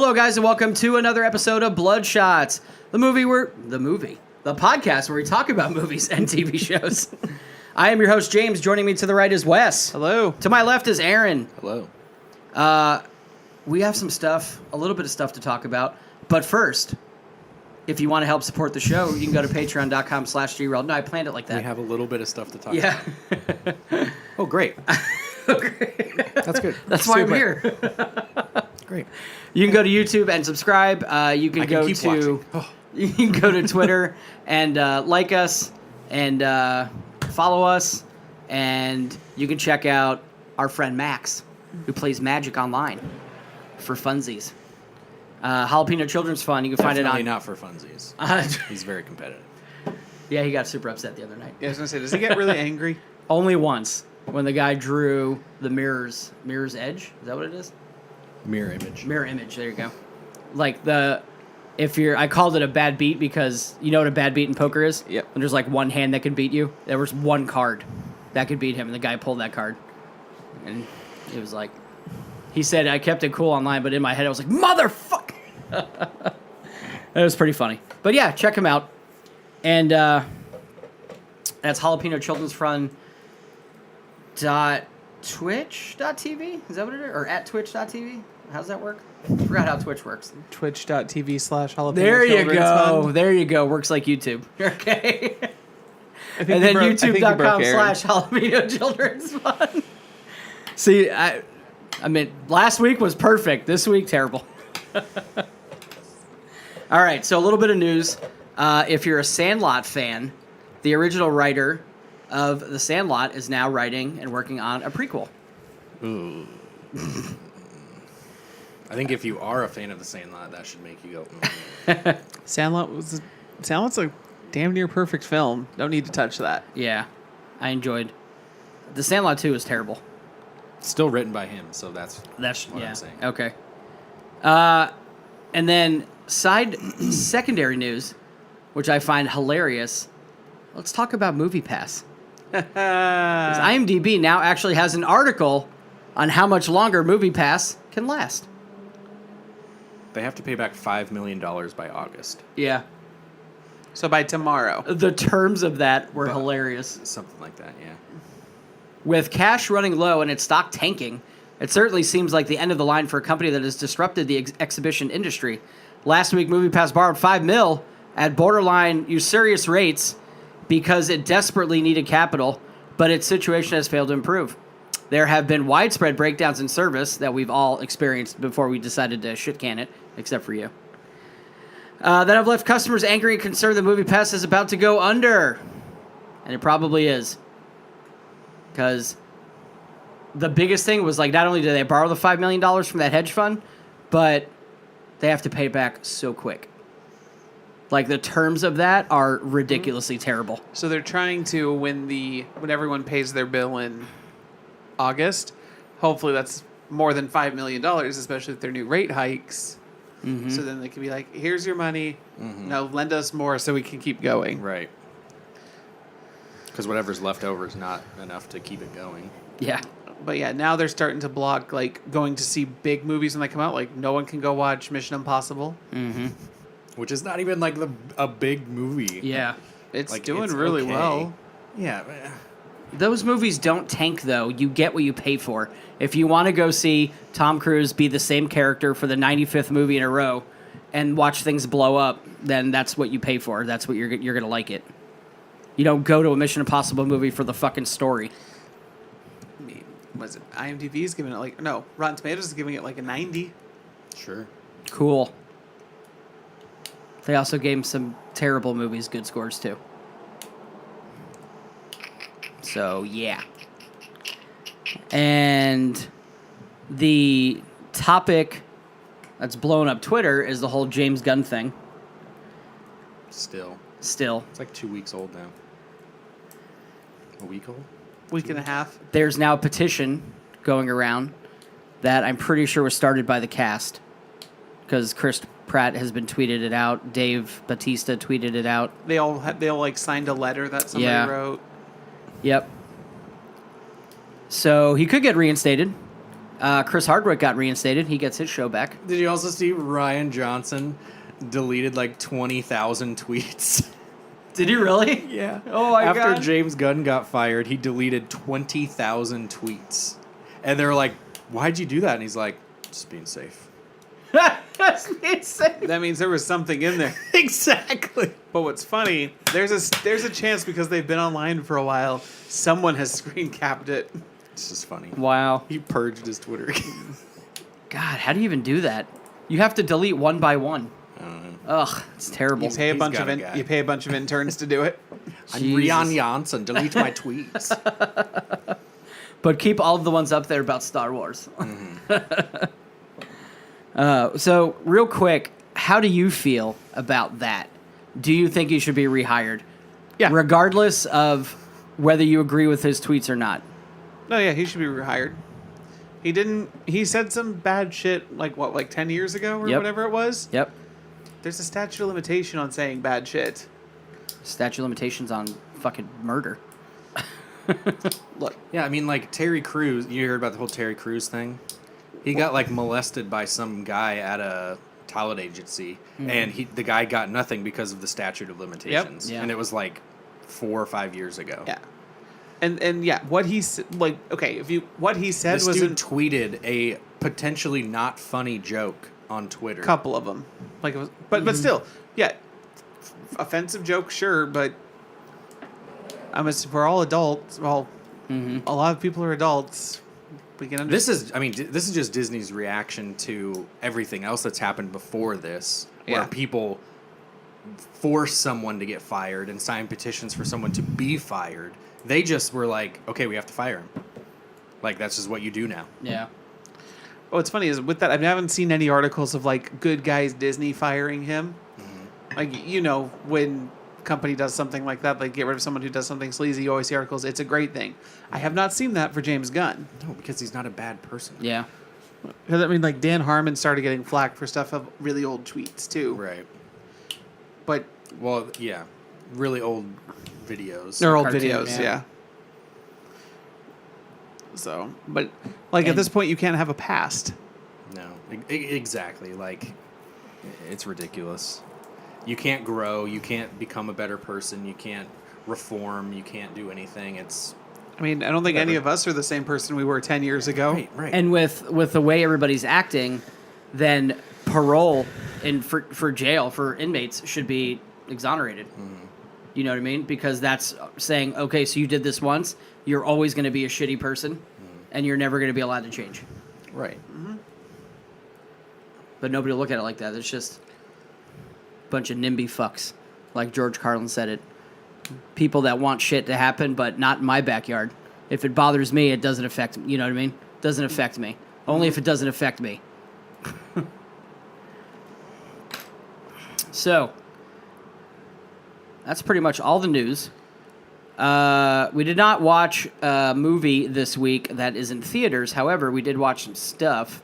Hello, guys, and welcome to another episode of Bloodshots, the podcast where we talk about movies and TV shows. I am your host, James. Joining me to the right is Wes. Hello. To my left is Aaron. Hello. We have a little bit of stuff to talk about. But first, if you want to help support the show, you can go to patreon.com/GRL. No, I planned it like that. We have a little bit of stuff to talk Yeah. about. Oh, great. That's good. That's why I'm here. Great. You can go to YouTube and subscribe. You can go keep to watching. you can go to Twitter and like us and follow us, and you can check out our friend Max, who plays Magic online for funsies. Jalapeno Children's Fun. You can find it on. Definitely not for funsies. He's very competitive. Yeah, he got super upset the other night. Yeah, I was gonna say, does he get really angry? Only once, when the guy drew the mirror's edge. Is that what it is? Mirror image. Mirror image. There you go. Like I called it a bad beat because you know what a bad beat in poker is? Yep. And there's like one hand that can beat you. There was one card that could beat him, and the guy pulled that card. And it was like, he said, I kept it cool online, but in my head I was like, motherfucker! It was pretty funny. But yeah, check him out. And that's Jalapeno Children's Fun .twitch.tv? Is that what it is? Or at twitch.tv? How does that work? I forgot how Twitch works. Twitch.tv/jalapeno. There you Children's go. Fun. There you go. Works like YouTube. Okay. And then youtube.com/jalapeno children's fun. See, I mean, last week was perfect. This week, terrible. All right, so a little bit of news. If you're a Sandlot fan, the original writer of The Sandlot is now writing and working on a prequel. Ooh. I think if you are a fan of The Sandlot, that should make you go, Sandlot's a damn near perfect film. Don't need to touch that. Yeah, I enjoyed. The Sandlot 2 is terrible. Still written by him, so that's what yeah. I'm saying. Okay. And then secondary news, which I find hilarious. Let's talk about MoviePass. 'Cause IMDb now actually has an article on how much longer MoviePass can last. They have to pay back $5 million by August. Yeah. So by tomorrow. The terms of that were hilarious. Something like that, yeah. With cash running low and its stock tanking, it certainly seems like the end of the line for a company that has disrupted the exhibition industry. Last week, MoviePass borrowed $5 million at borderline usurious rates because it desperately needed capital, but its situation has failed to improve. There have been widespread breakdowns in service that we've all experienced before we decided to shit can it, except for you. That have left customers angry and concerned that MoviePass is about to go under. And it probably is. Because the biggest thing was, like, not only did they borrow the $5 million from that hedge fund, but they have to pay it back so quick. Like, the terms of that are ridiculously terrible. So they're trying to, when everyone pays their bill in August, hopefully that's more than $5 million, especially with their new rate hikes. Mm-hmm. So then they can be like, here's your money. Mm-hmm. Now lend us more so we can keep going. Right. Because whatever's left over is not enough to keep it going. Yeah. But yeah, now they're starting to block, like, going to see big movies when they come out. Like, no one can go watch Mission Impossible. Mm-hmm. Which is not even, like, a big movie. Yeah. It's like, doing it's really okay. well. Yeah. Those movies don't tank, though. You get what you pay for. If you want to go see Tom Cruise be the same character for the 95th movie in a row and watch things blow up, then that's what you pay for. That's what you're going to like it. You don't go to a Mission Impossible movie for the fucking story. I mean, was it IMDb is giving it Rotten Tomatoes is giving it like a 90. Sure. Cool. They also gave some terrible movies good scores, too. So, yeah. And the topic that's blown up Twitter is the whole James Gunn thing. Still. It's like 2 weeks old now. A week old? Week and a half. There's now a petition going around that I'm pretty sure was started by the cast. Because Chris Pratt has been tweeted it out. Dave Bautista tweeted it out. They all like signed a letter that somebody wrote. Yep. So he could get reinstated. Chris Hardwick got reinstated. He gets his show back. Did you also see Ryan Johnson deleted like 20,000 tweets? Did he really? Yeah. Oh my After God. James Gunn got fired, he deleted 20,000 tweets. And they're like, "Why'd you do that?" And he's like, "Just being safe." That's insane. That means there was something in there. Exactly. But what's funny, there's a chance because they've been online for a while, someone has screen capped it. This is funny. Wow. He purged his Twitter account. God, how do you even do that? You have to delete one by one. I don't know. Ugh, it's terrible. You pay a He's bunch got of a guy. you pay a bunch of interns to do it. I'm Jesus. Rian Janssen. Delete my tweets. But keep all of the ones up there about Star Wars. So, real quick, how do you feel about that? Do you think he should be rehired? Yeah. Regardless of whether you agree with his tweets or not. No, yeah, he should be rehired. He said some bad shit like 10 years ago or Yep. whatever it was. Yep. There's a statute of limitation on saying bad shit. Statute of limitations on fucking murder. Look, Yeah, I mean, like Terry Crews. You heard about the whole Terry Crews thing? He got like molested by some guy at a talent agency, and the guy got nothing because of the statute of limitations. Yeah. And it was like 4 or 5 years ago. yeah. And yeah, what he said what he said This was dude a tweeted a potentially not funny joke on Twitter. couple of them. Like it was, but still, yeah. Offensive joke, sure, but we're all adults. Well, a lot of people are adults. We can understand. This is just Disney's reaction to everything else that's happened before this, where Yeah. people force someone to get fired and sign petitions for someone to be fired. They just were like, okay, we have to fire him. Like, that's just what you do now. Yeah. What's funny is with that, I haven't seen any articles of like good guys Disney firing him. Like, when company does something like that, like get rid of someone who does something sleazy, you always see articles, it's a great thing. I have not seen that for James Gunn. No, because he's not a bad person. Yeah. Because I mean, like Dan Harmon started getting flack for stuff of really old tweets too. Right. But Well, yeah. Really old videos. they're old Cartoon, videos, yeah. yeah. So, but like at And- this point, you can't have a past. No, exactly. Like, it's ridiculous. You can't grow. You can't become a better person. You can't reform. You can't do anything. It's I mean, I don't think any Whatever. of us are the same person we were 10 years ago. right. And with the way everybody's acting, then parole for jail for inmates should be exonerated. You know what I mean? Because that's saying, okay, so you did this once, you're always going to be a shitty person, and you're never going to be allowed to change. right. But nobody will look at it like that. It's just a bunch of NIMBY fucks, like George Carlin said it. People that want shit to happen, but not in my backyard. If it bothers me, it doesn't affect me. You know what I mean? Doesn't affect me. Only if it doesn't affect me. So, that's pretty much all the news. We did not watch a movie this week that is in theaters. However, we did watch some stuff.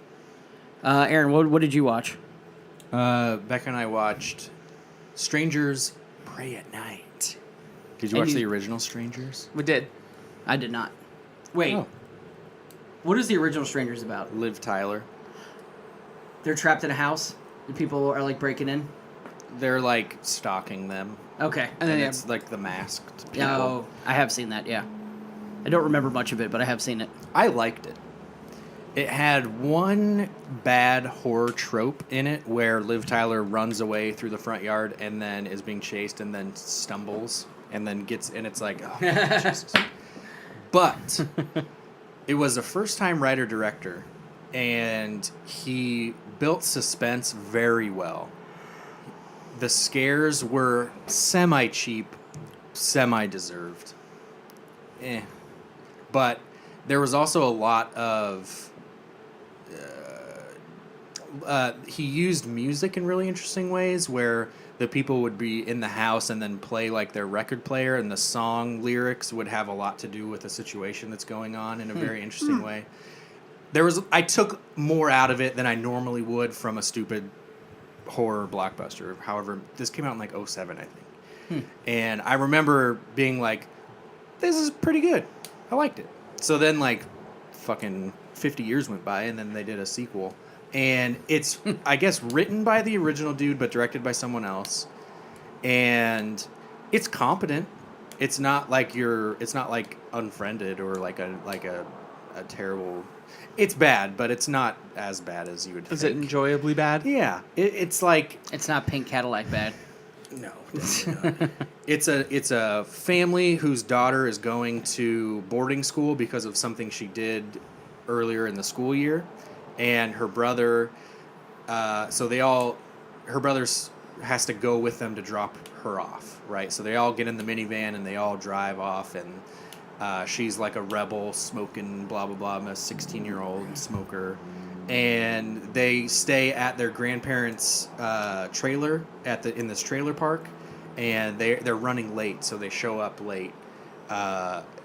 Aaron, what did you watch? Becca and I watched Strangers Pray at Night. Did you And watch you- the original Strangers? We did. I did not. Wait, Oh. what is the original Strangers about? Liv Tyler. They're trapped in a house and people are like breaking in? They're like stalking them. Okay. And then It's like the masked people. Oh, I have seen that, yeah. I don't remember much of it, but I have seen it. I liked it. It had one bad horror trope in it where Liv Tyler runs away through the front yard and then is being chased and then stumbles and then and it's like, oh, Jesus. But it was a first-time writer-director, and he built suspense very well. The scares were semi-cheap, semi-deserved. But there was also a lot of... he used music in really interesting ways where the people would be in the house and then play like their record player, and the song lyrics would have a lot to do with the situation that's going on in a very interesting way. I took more out of it than I normally would from a stupid horror blockbuster. However, this came out in like 2007, I think. And I remember being like, this is pretty good. I liked it. So then like fucking 50 years went by, and then they did a sequel. And it's, I guess, written by the original dude, but directed by someone else. And it's competent. It's not like Unfriended or like a terrible. It's bad, but it's not as bad as you would think. Is it enjoyably bad? Yeah, it's like It's not Pink Cadillac bad. no, definitely not. It's a family whose daughter is going to boarding school because of something she did earlier in the school year, and her brother. Her brother has to go with them to drop her off, right? So they all get in the minivan and they all drive off, and she's like a rebel, smoking, blah blah blah, a 16-year-old smoker, and they stay at their grandparents' trailer in this trailer park, and they're running late, so they show up late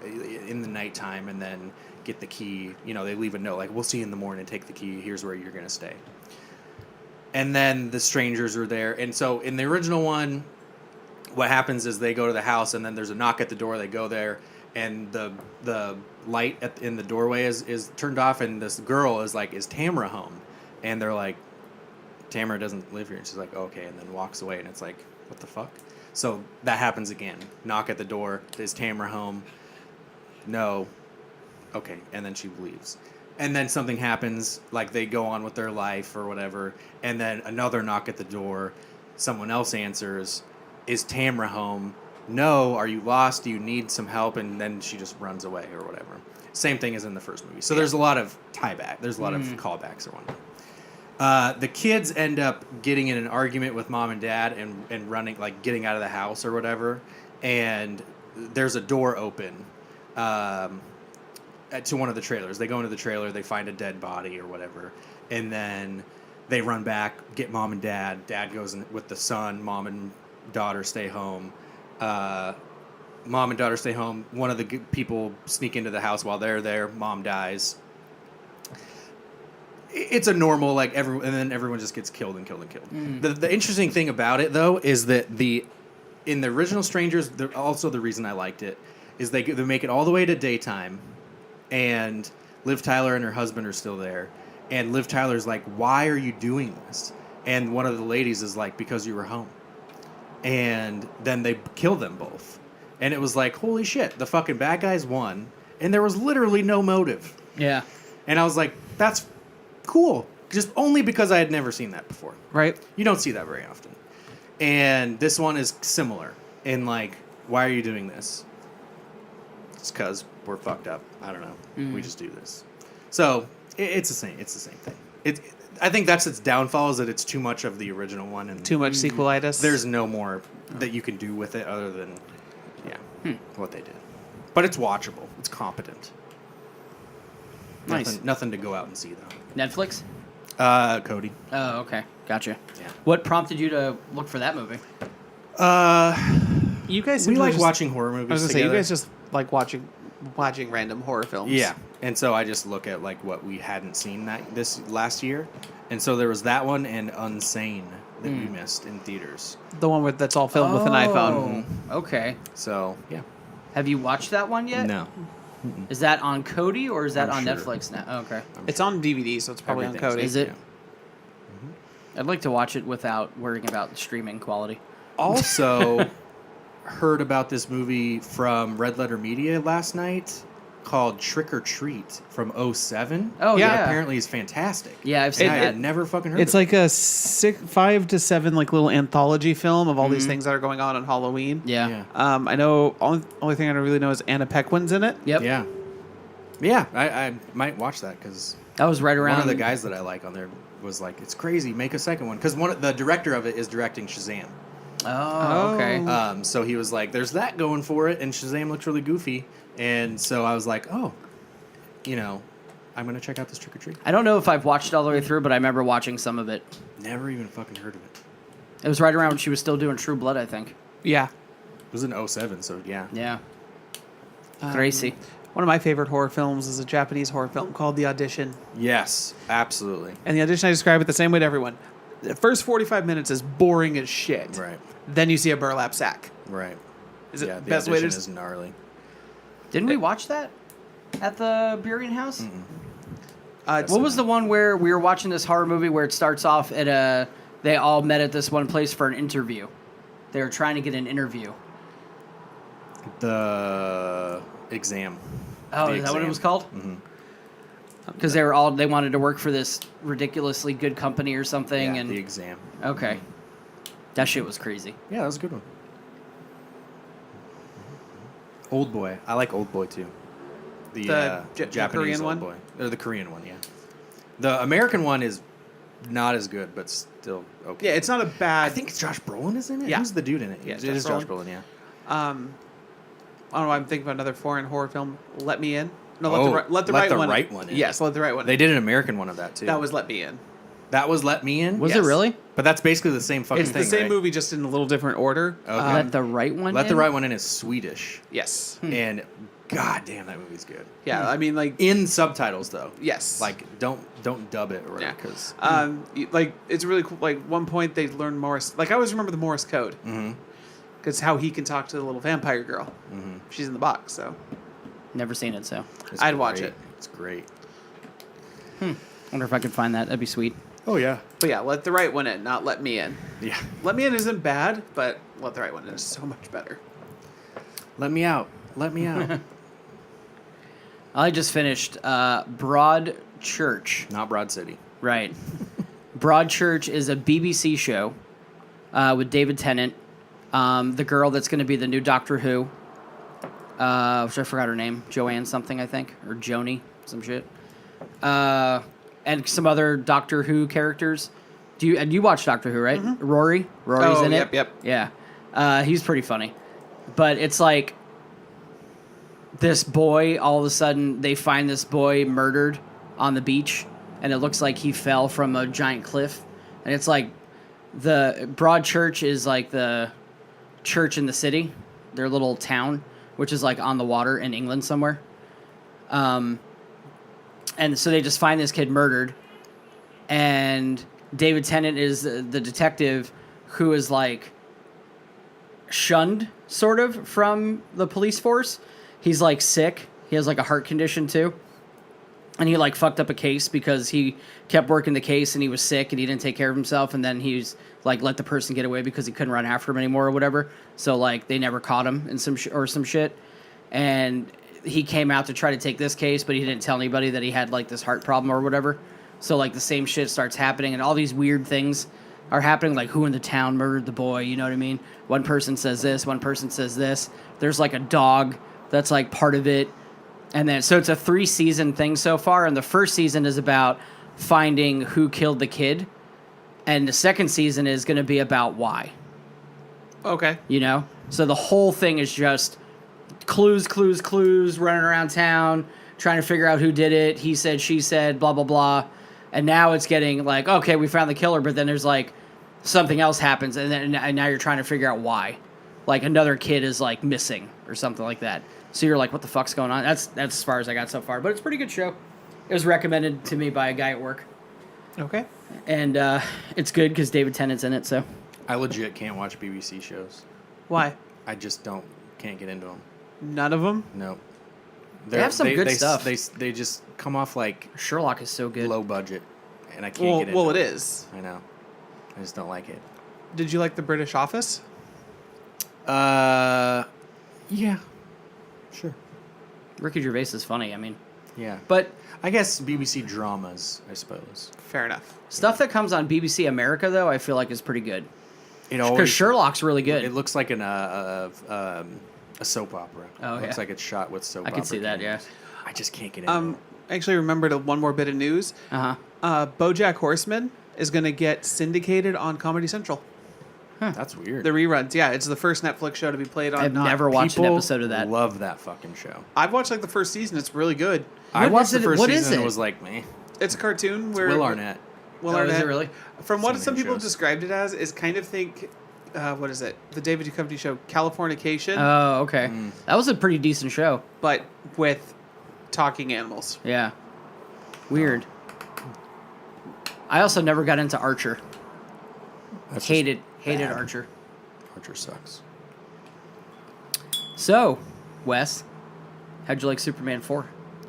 in the nighttime, and then get the key. They leave a note like, "We'll see you in the morning. Take the key. Here's where you're gonna stay." And then the strangers are there, and so in the original one, what happens is they go to the house, and then there's a knock at the door. They go there, and the light in the doorway is turned off, and this girl is like, "Is Tamara home?" And they're like, "Tamara doesn't live here." And she's like, "Okay," and then walks away, and it's like, what the fuck? So that happens again. Knock at the door. Is Tamara home? No. Okay, and then she leaves. And then something happens, like they go on with their life or whatever, and then another knock at the door. Someone else answers, "Is Tamara home?" "No." "Are you lost? Do you need some help?" And then she just runs away or whatever. Same thing as in the first movie. So there's a lot of tie-back. There's a lot of callbacks or whatnot. The kids end up getting in an argument with mom and dad and running, like getting out of the house or whatever. And there's a door open to one of the trailers. They go into the trailer, they find a dead body or whatever, and then they run back, get mom and dad. Dad goes in with the son. Mom and daughter stay home. Mom and daughter stay home. One of the people sneak into the house while they're there. Mom dies. It's a normal, and then everyone just gets killed and killed and killed. The interesting thing about it, though, is that in the original Strangers, also the reason I liked it is they make it all the way to daytime, and Liv Tyler and her husband are still there, and Liv Tyler's like, "Why are you doing this?" And one of the ladies is like, "Because you were home." And then they kill them both, and it was like, holy shit, the fucking bad guys won, and there was literally no motive. Yeah. And I was like, that's cool, just only because I had never seen that before. Right. You don't see that very often. And this one is similar in like, why are you doing this? It's because we're fucked up. I don't know. We just do this. So it's the same. It's the same thing. I think that's its downfall, is that it's too much of the original one, and Too much sequelitis. there's no more that you can do with it other than what they did. But it's watchable. It's competent. Nice. Nothing to go out and see though. Netflix? Cody. Oh, okay. Gotcha. Yeah. What prompted you to look for that movie? You guys We seem to like just- watching horror movies I was gonna say, together. you guys just like watching random horror films. Yeah, and so I just look at like what we hadn't seen this last year, and so there was that one and Unsane that we missed in theaters. The one that's all filmed with an iPhone. Okay. So yeah, Have you watched that one yet? no, Is that on Kodi or is that I'm on sure. Netflix now? Oh, okay. It's on DVD, so it's probably on Everything's- Kodi. Is it? Yeah. I'd like to watch it without worrying about streaming quality. Also, heard about this movie from Red Letter Media last night called Trick or Treat from 2007. Oh, Yeah, yeah. Apparently is fantastic. Yeah, I've seen I that. had never fucking heard It's of like a 5 to 7 like little anthology film of all these things that are going on Halloween. Yeah. it. Yeah. I know only thing I really know is Anna Paquin's in it. Yep. Yeah. Yeah, I might watch that because That was right around. one of the guys that I like on there was like, it's crazy, make a second one. Because the director of it is directing Shazam. Oh, okay. So he was like, there's that going for it, and Shazam looks really goofy. And so I was like, oh, I'm going to check out this Trick or Treat. I don't know if I've watched it all the way through, but I remember watching some of it. Never even fucking heard of it. It was right around when she was still doing True Blood, I think. Yeah. It was in 2007, so yeah. Yeah. Gracie. One of my favorite horror films is a Japanese horror film called The Audition. Yes, absolutely. And The Audition, I describe it the same way to everyone. The first 45 minutes is boring as shit. Right, Then you see a burlap sack. right. Is it Yeah, best the way to... audition is gnarly. Didn't we watch that at the Burien House? What was the one where we were watching this horror movie where it starts off at they all met at this one place for an interview. They were trying to get an interview. The Exam. Oh, is that what it was called? Mm-hmm. Because they wanted to work for this ridiculously good company or something. Yeah, and The Exam. Okay. That shit was crazy. Yeah, that was a good one. Old Boy. I like Old Boy too. The Japanese Korean Old one? Boy. Or the Korean one, yeah. The American one is not as good, but still okay. Yeah, it's not a bad. I think Josh Brolin is in it. Yeah. Who's the dude in it? Yeah, it is Josh Brolin. Yeah. I don't know. I'm thinking about another foreign horror film. Let Me In. No, Let the right one in. Yes, Let the Right One. They did an American one of that too. That was Let Me In. That was Let Me In. Was Yes. it really? But that's basically the same fucking It's thing. the same right? movie, just in a little different order. Okay. Let the right one Let in? the Right One In is Swedish, Yes. and god damn, that movie's good. Yeah, I mean, like, In subtitles though. yes. Like don't dub it or yeah. because Like, it's really cool. Like, one point they learn Morse. Like, I always remember the Morse code. Because how he can talk to the little vampire girl. She's in the box, so. Never seen it, so. I'd watch it. It's great. Wonder if I could find that. That'd be sweet. Oh yeah. But yeah, Let the Right One In, not Let Me In. Yeah. Let Me In isn't bad, but Let the Right One In is so much better. Let me out. Let me out. I just finished Broad Church. Not Broad City. Right. Broad Church is a BBC show with David Tennant, the girl that's going to be the new Doctor Who, which I forgot her name, Joanne something, I think, or Joni, some shit, and some other Doctor Who characters. And you watch Doctor Who, right? Rory's in it. Yep. Yeah, he's pretty funny, but it's like this boy. All of a sudden, they find this boy murdered on the beach. And it looks like he fell from a giant cliff. And it's like the Broad Church is like the church in the city, their little town, which is like on the water in England somewhere. And so they just find this kid murdered. And David Tennant is the detective who is like shunned sort of from the police force. He's like sick. He has like a heart condition too. And he like fucked up a case because he kept working the case and he was sick and he didn't take care of himself. And then he's like let the person get away because he couldn't run after him anymore or whatever. So like they never caught him in some shit. And he came out to try to take this case, but he didn't tell anybody that he had like this heart problem or whatever. So like the same shit starts happening and all these weird things are happening. Like who in the town murdered the boy? You know what I mean? One person says this, one person says this. There's like a dog that's like part of it. And then, so it's a 3-season thing so far, and the first season is about finding who killed the kid, and the second season is going to be about why. Okay. You know? So the whole thing is just clues, running around town, trying to figure out who did it, he said, she said, blah, blah, blah. And now it's getting like, okay, we found the killer, but then there's like, something else happens, and now you're trying to figure out why. Like another kid is like missing, or something like that. So you're like, what the fuck's going on? That's as far as I got so far. But it's a pretty good show. It was recommended to me by a guy at work. Okay. And it's good because David Tennant's in it, so. I legit can't watch BBC shows. Why? I just can't get into them. None of them? No. They have some good stuff. They just come off like Sherlock is so good. low budget, and I can't get into Well, it them. is. I know. I just don't like it. Did you like The British Office? Yeah. Sure. Ricky Gervais is funny, I mean. Yeah. But I guess BBC dramas, I suppose. Fair enough. stuff that comes on BBC America, though, I feel like is pretty good. Because Because Sherlock's really good. It looks like a soap opera. Oh, It looks yeah. like it's shot with soap I opera. can see that, yeah. cameras. I just can't get into it. I actually remembered one more bit of news. Uh-huh. BoJack Horseman is going to get syndicated on Comedy Central. That's weird. The reruns, yeah, it's the first Netflix show to be played on. I've never watched an People episode of that. love that fucking show. I've watched like the first season. It's really good. I What watched is the it- first what is season and it? was like, meh. It's a cartoon where Will Arnett. Will Oh, is Arnett, it really? From what Some some people have shows. described it as, is kind of think, what is it? The David Duchovny show, Californication, Oh, okay. That was a pretty decent show. but with talking animals. Yeah. Weird. I also never got into Archer. That's just Hated bad. Archer. Archer sucks. So, Wes, how'd you like Superman 4?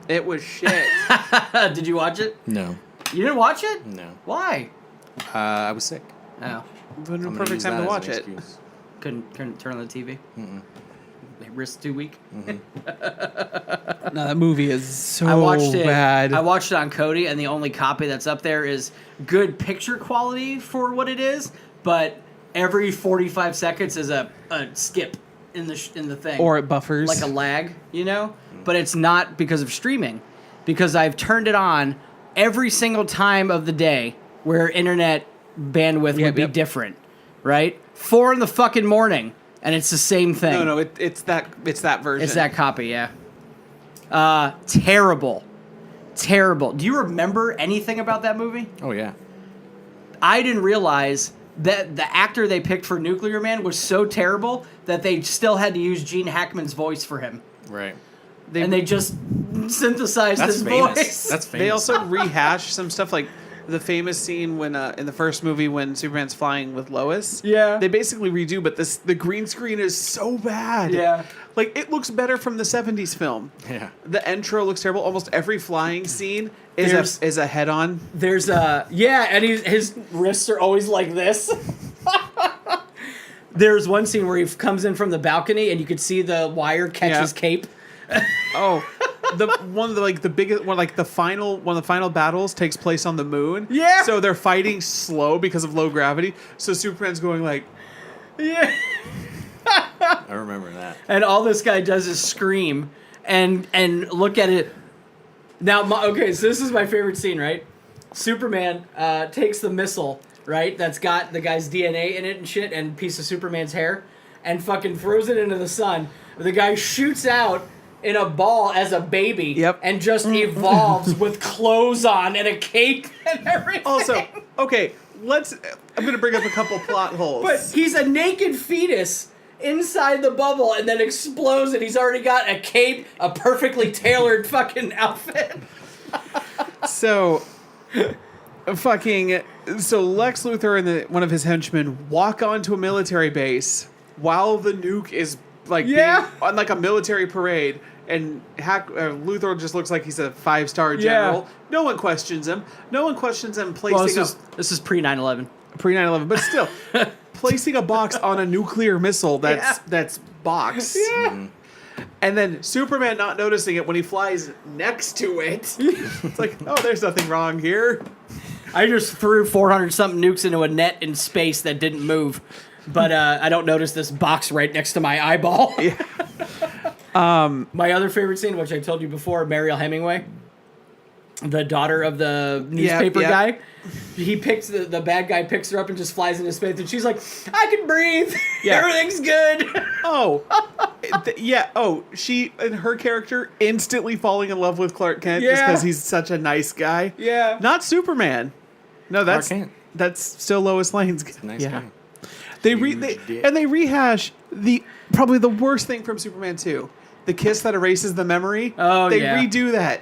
It was shit. Did you watch it? No. You didn't watch it? No. Why? I was sick. Oh, When I'm the gonna perfect use time that to as watch an it. excuse. couldn't turn on the TV. Wrist too weak. No, that movie is so I watched it. bad. I watched it on Kodi, and the only copy that's up there is good picture quality for what it is, but every 45 seconds is a skip in the thing, or it buffers. like a lag, you know. But it's not because of streaming, because I've turned it on every single time of the day where internet bandwidth would be different, right? 4 in the fucking morning, and it's the same thing. No, it's that version. It's that copy, yeah. Terrible. Do you remember anything about that movie? Oh, yeah. I didn't realize that the actor they picked for Nuclear Man was so terrible that they still had to use Gene Hackman's voice for him. Right. They just synthesized That's his famous. voice. That's famous. They also rehashed some stuff, like the famous scene when in the first movie when Superman's flying with Lois. Yeah. They basically redo, but the green screen is so bad. Yeah. Like, it looks better from the 70s film. Yeah. The intro looks terrible. Almost every flying scene is a head-on. There's and his wrists are always like this. There's one scene where he comes in from the balcony and you could see the wire catch his cape. Oh, one of the final battles takes place on the moon. Yeah. So they're fighting slow because of low gravity. So Superman's going like, Yeah. I remember that. And all this guy does is scream and look at it. Now, so this is my favorite scene, right? Superman takes the missile, right? That's got the guy's DNA in it and shit, and a piece of Superman's hair, and fucking throws it into the sun. The guy shoots out in a ball as a baby, and just evolves with clothes on and a cape and everything. also, okay, I'm going to bring up a couple plot holes. But he's a naked fetus inside the bubble and then explodes, and he's already got a cape, a perfectly tailored fucking outfit. So Lex Luthor and one of his henchmen walk onto a military base while the nuke is being on like a military parade, and Luthor just looks like he's a 5-star general. No one questions him. Placing This is pre 9/11. pre 9/11, but still placing a box on a nuclear missile that's box. Yeah. And then Superman not noticing it when he flies next to it. It's like, oh, there's nothing wrong here. I just threw 400 something nukes into a net in space that didn't move, but I don't notice this box right next to my eyeball. My other favorite scene, which I told you before, Mariel Hemingway, the daughter of the newspaper guy. He picks the bad guy picks her up and just flies into space, and she's like, "I can breathe. Everything's good." She and her character instantly falling in love with Clark Kent just because he's such a nice guy. Yeah, not Superman. No, that's still Lois Lane's. Nice guy. They rehash probably the worst thing from Superman 2, the kiss that erases the memory. They redo that.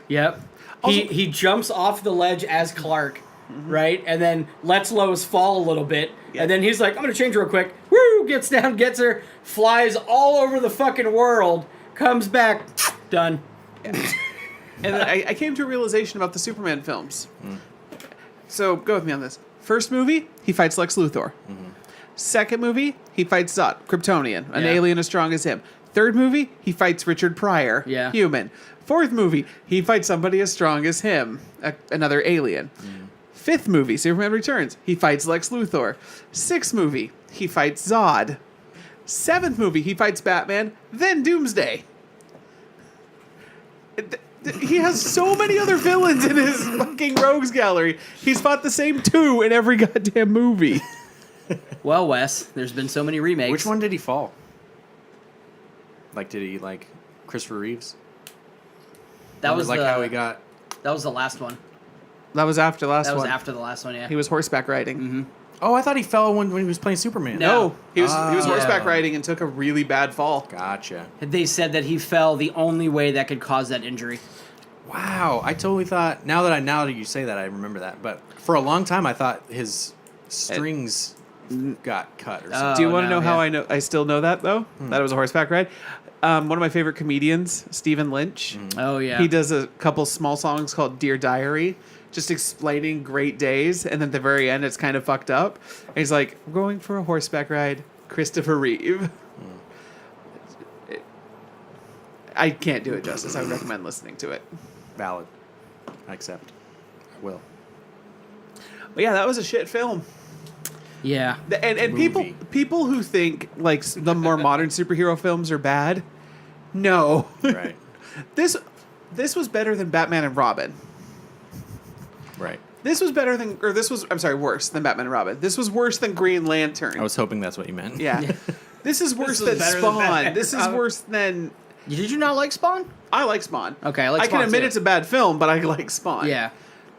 Yep. He jumps off the ledge as Clark, right? And then lets Lois fall a little bit. And then he's like, I'm going to change real quick. Woo! Gets down, gets her, flies all over the fucking world, comes back, done. And then I came to a realization about the Superman films. So go with me on this. First movie, he fights Lex Luthor. Second movie, he fights Zod, Kryptonian, an alien as strong as him. Third movie, he fights Richard Pryor, human. Fourth movie, he fights somebody as strong as him, another alien. Fifth movie, Superman Returns, he fights Lex Luthor. Sixth movie, he fights Zod. Seventh movie, he fights Batman, then Doomsday. He has so many other villains in his fucking rogues gallery. He's fought the same 2 in every goddamn movie. Well, Wes, there's been so many remakes. Which one did he fall? Did he Christopher Reeves? That was how he got. That was the last one. That was after the last one. That was after the last one, yeah. He was horseback riding. Oh, I thought he fell when he was playing Superman. No, he was horseback riding and took a really bad fall. Gotcha. They said that he fell the only way that could cause that injury. Wow, I totally thought. Now that you say that, I remember that. But for a long time, I thought his strings got cut or something. Do you want to no, know how yeah. I know? I still know that though. That it was a horseback ride. One of my favorite comedians, Stephen Lynch. Oh yeah. He does a couple small songs called "Dear Diary," just explaining great days, and then at the very end, it's kind of fucked up. And he's like, "We're going for a horseback ride, Christopher Reeve." I can't do it justice. I would recommend listening to it. Valid. I accept. I will. But yeah, that was a shit film. Yeah. And Movie. people who think like the more modern superhero films are bad, no. Right. This was better than Batman and Robin. Right. Worse than Batman and Robin. This was worse than Green Lantern. I was hoping that's what you meant. Yeah. This is worse was than better than Spawn. Batman. This is worse than... Did you not like Spawn? I like Spawn. Okay, I like I Spawn can admit too. it's a bad film, but I like Spawn. Yeah.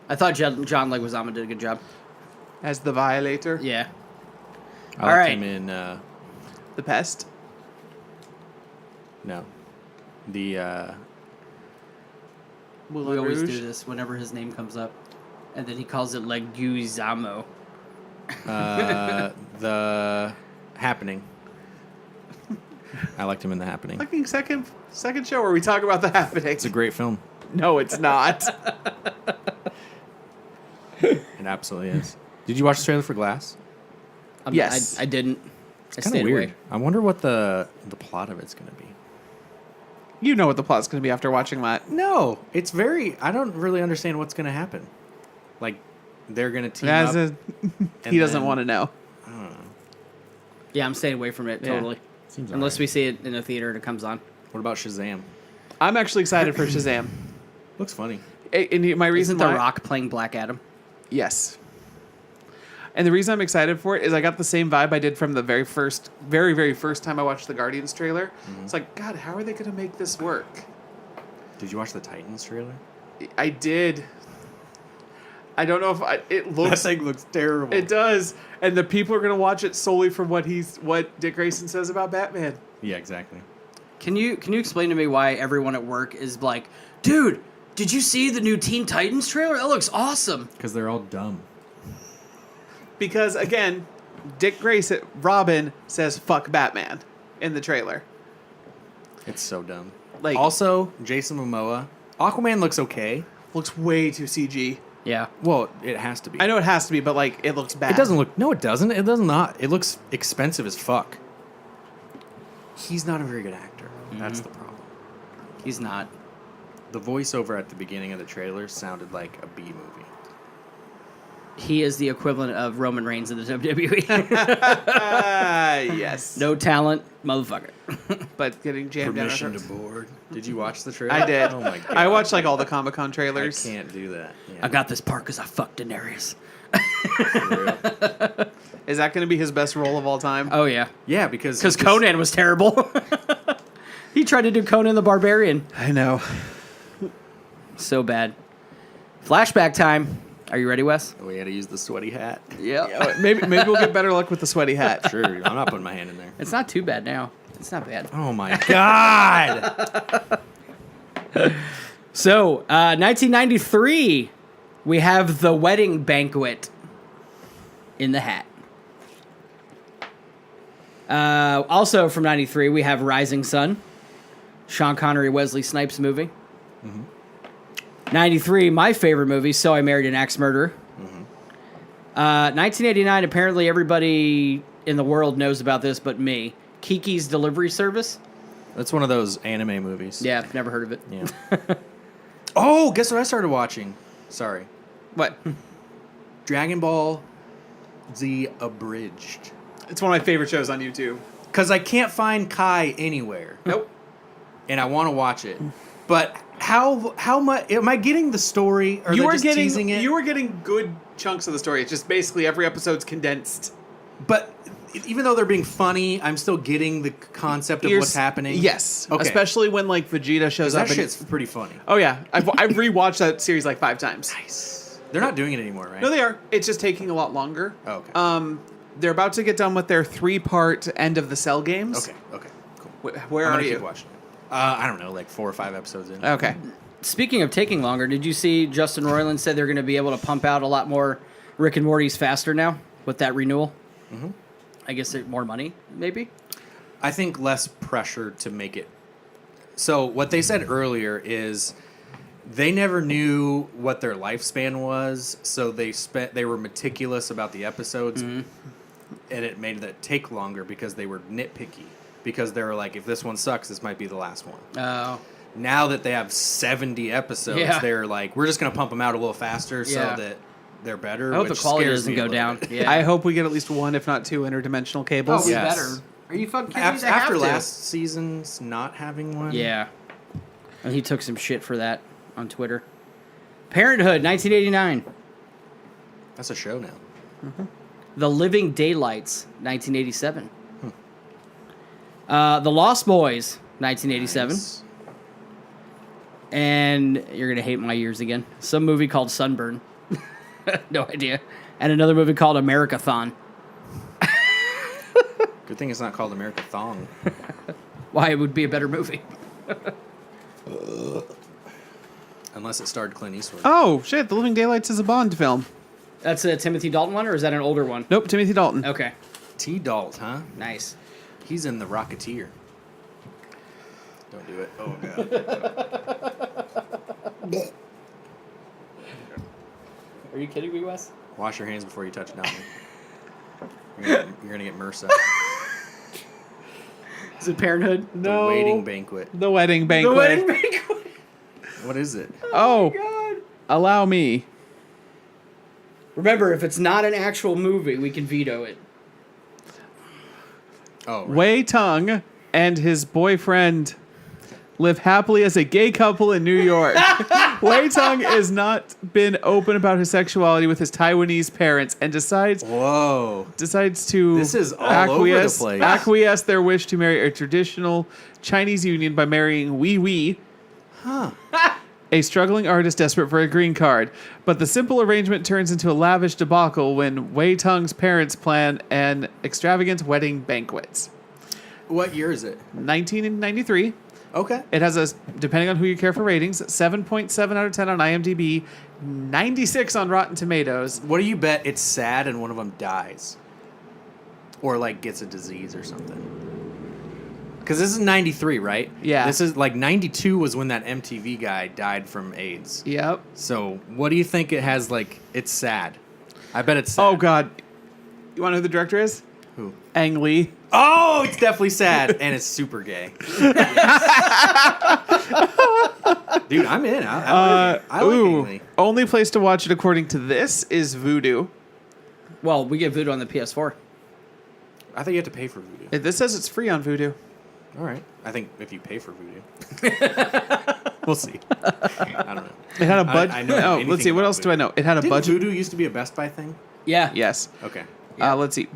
I thought John Leguizamo did a good job. As the Violator. Yeah. I All liked right. him in, The Pest. no. The, Moulin We always Rouge. do this whenever his name comes up. And then he calls it Leguizamo. The Happening. I liked him in The Happening. Fucking second show where we talk about The Happening. It's a great film. No, it's not. It absolutely is. Did you watch the trailer for Glass? Yes. I didn't. I Kind of stayed weird. away. I wonder what the plot of it's going to be. You know what the plot's going to be after watching that. No, it's very. I don't really understand what's going to happen. Like, they're going to team up. He doesn't then- want to know. I don't know. Yeah, I'm staying away from it, Yeah. totally. Seems Unless alright. we see it in a theater and it comes on. What about Shazam? I'm actually excited for Shazam. Looks funny. And my reason Isn't The why, Rock playing Black Adam? Yes. And the reason I'm excited for it is I got the same vibe I did from the very first time I watched the Guardians trailer. It's like, God, how are they going to make this work? Did you watch the Titans trailer? I did. I don't know if it looks. thing looks terrible. It does, and the people are going to watch it solely from what Dick Grayson says about Batman. Yeah, exactly. Can you explain to me why everyone at work is like, dude, did you see the new Teen Titans trailer? That looks awesome. Because they're all dumb. Because again, Dick Grayson, Robin says "fuck Batman" in the trailer. It's so dumb. Like, Also, Jason Momoa. Aquaman looks okay. looks way too CG. Yeah. Well, it has to be. I know it has to be, but like it looks bad. It doesn't look. No, it doesn't. It does not. It looks expensive as fuck. He's not a very good actor. That's the problem. He's not. The voiceover at the beginning of the trailer sounded like a B movie. He is the equivalent of Roman Reigns in the WWE. Yes. No talent, motherfucker. But getting jammed down. our Permission to throats. board. Did you watch the trailer? I did. Oh my god. I watched like all the Comic-Con I trailers. can't do that. Yeah, I got this part because I fucked Daenerys. for real. Is that going to be his best role of all time? Oh, yeah. Yeah, because Because Conan was terrible. He tried to do Conan the Barbarian. I know. So bad. Flashback time. Are you ready, Wes? we had to use the sweaty hat. Yeah. Maybe we'll get better luck with the sweaty hat. Sure, I'm not putting my hand in there. It's not too bad now. It's not bad. Oh my god! So, 1993, we have The Wedding Banquet in the hat. Also from 93, we have Rising Sun, Sean Connery, Wesley Snipes movie. 93, my favorite movie, So I Married an Axe Murderer. 1989, apparently everybody in the world knows about this but me. Kiki's Delivery Service. That's one of those anime movies. Yeah, never heard of it. Yeah. Oh, guess what I started watching? Sorry. What? Dragon Ball Z Abridged. It's one of my favorite shows on YouTube. Because I can't find Kai anywhere. Nope. And I want to watch it. But how much am I getting the story? Or You are are just teasing it? getting good chunks of the story. It's just basically every episode's condensed. But even though they're being funny, I'm still getting the concept of what's happening. Yes. Okay. Especially when like Vegeta shows That up. shit's pretty funny. Oh yeah, I've rewatched that series like 5 times. Nice. They're not doing it anymore, right? No, they are. It's just taking a lot longer. Oh, okay. They're about to get done with their 3-part End of the Cell games. Okay, cool. Where I'm are gonna you? keep watching it. I don't know, like 4 or 5 episodes in. Okay. Speaking of taking longer, did you see Justin Roiland said they're going to be able to pump out a lot more Rick and Morty's faster now with that renewal? I guess more money, maybe. I think less pressure to make it. So what they said earlier is they never knew what their lifespan was, so they were meticulous about the episodes, and it made it take longer because they were nitpicky. Because they were like, if this one sucks, this might be the last one. Oh. Now that they have 70 episodes, they're like, we're just going to pump them out a little faster so that they're better. I hope the which quality scares doesn't me a go little down. bit. Yeah. I hope we get at least one, if not two, interdimensional cables. Oh, we Yes. better. Are you fucking kidding me? They After have to. last season's not having one? Yeah. And he took some shit for that on Twitter. Parenthood, 1989. That's a show now. The Living Daylights, 1987. The Lost Boys, 1987. Nice. And you're going to hate my ears again. Some movie called Sunburn. No idea. And another movie called Americathon. Good thing it's not called America Thong. Why, it would be a better movie. Unless it starred Clint Eastwood. Oh, shit. The Living Daylights is a Bond film. That's a Timothy Dalton one, or is that an older one? Nope, Timothy Dalton. Okay. T-Dalt, huh? Nice. He's in The Rocketeer. Don't do it. Oh, God. Are you kidding me, Wes? Wash your hands before you touch down. You're gonna get MRSA. Is it Parenthood? No. The Waiting Banquet. The Wedding Banquet. The Wedding Banquet. What is it? Oh, God. allow me. Remember, if it's not an actual movie, we can veto it. Oh, right. Wei Tung and his boyfriend live happily as a gay couple in New York. Wei Tung has not been open about his sexuality with his Taiwanese parents and decides Whoa. to This is all over the place. acquiesce their wish to marry a traditional Chinese union by marrying Wee Wee, a struggling artist desperate for a green card. But the simple arrangement turns into a lavish debacle when Wei Tung's parents plan an extravagant wedding banquet. What year is it? 1993. Okay. It has a, depending on who you care for ratings, 7.7 out of 10 on IMDb, 96 on Rotten Tomatoes. What do you bet it's sad and one of them dies? Or, like, gets a disease or something? Because this is 93, right? Yeah. This is, like, 92 was when that MTV guy died from AIDS. Yep. So, what do you think it has, like, it's sad? I bet it's sad. Oh, God. You want to know who the director is? Who? Ang Lee. Oh, it's definitely sad, and it's super gay. Dude, I'm in. I like Ang Lee. Only place to watch it according to this is Vudu. Well, we get voodoo on the PS4. I think you have to pay for Voodoo. This says it's free on Vudu. All right. I think if you pay for Voodoo. We'll see. I don't know. It had a budget. I know Oh, anything let's see. What about else do I know? It had a Didn't budget. Voodoo used to be a Best Buy thing? Yeah. Yes. Okay. Yeah. Let's see.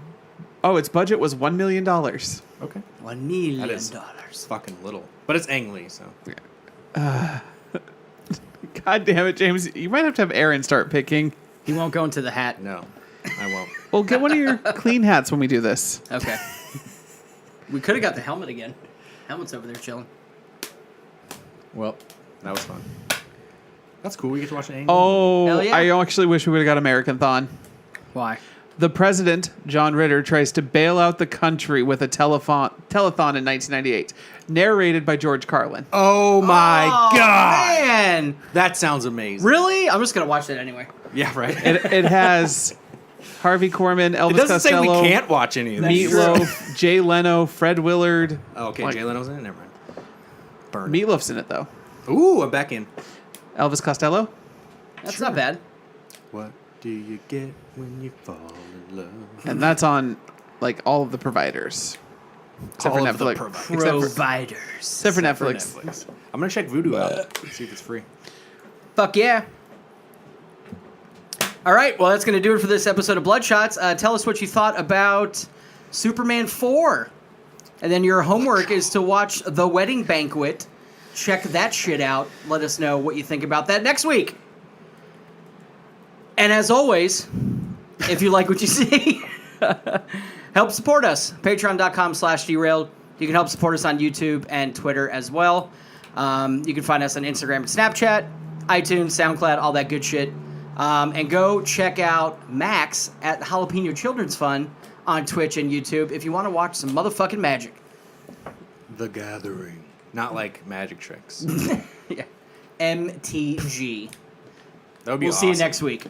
Oh, its budget was $1 million. Okay. $1 million. That is fucking little. But it's Ang Lee, so. God damn it, James. You might have to have Aaron start picking. He won't go into the hat. No, I won't. Well, get one of your clean hats when we do this. Okay. We could have got the helmet again. Helmet's over there chilling. Well, that was fun. That's cool. We get to watch an Ang Lee. Oh, Hell yeah. I actually wish we would have got American Thon. Why? The president, John Ritter, tries to bail out the country with a telethon in 1998, narrated by George Carlin. Oh my God. Man. That sounds amazing. Really? I'm just going to watch that anyway. Yeah, right? It has Harvey Korman, Elvis It doesn't say Costello, we can't watch any of these. Meatloaf, Jay Leno, Fred Willard. Oh, okay, Like- Jay Leno's in it? Never mind. Burn. Meatloaf's in it, though. Ooh, I'm back in. Elvis Costello. That's not bad. What do you get when you fall in love? And that's on, like, all of the providers. Except All for of the Netflix. providers. Providers. Except for Netflix. I'm going to check Voodoo out. See if it's free. Fuck yeah. All right, well, that's going to do it for this episode of Bloodshots. Tell us what you thought about Superman 4. And then your homework is to watch The Wedding Banquet. Check that shit out. Let us know what you think about that next week. And as always, if you like what you see, help support us. Patreon.com/derailed. You can help support us on YouTube and Twitter as well. You can find us on Instagram and Snapchat, iTunes, SoundCloud, all that good shit. And go check out Max at Jalapeno Children's Fund on Twitch and YouTube if you want to watch some motherfucking magic. The Gathering. Not like magic tricks. Yeah. MTG. That would be We'll see you awesome. next week.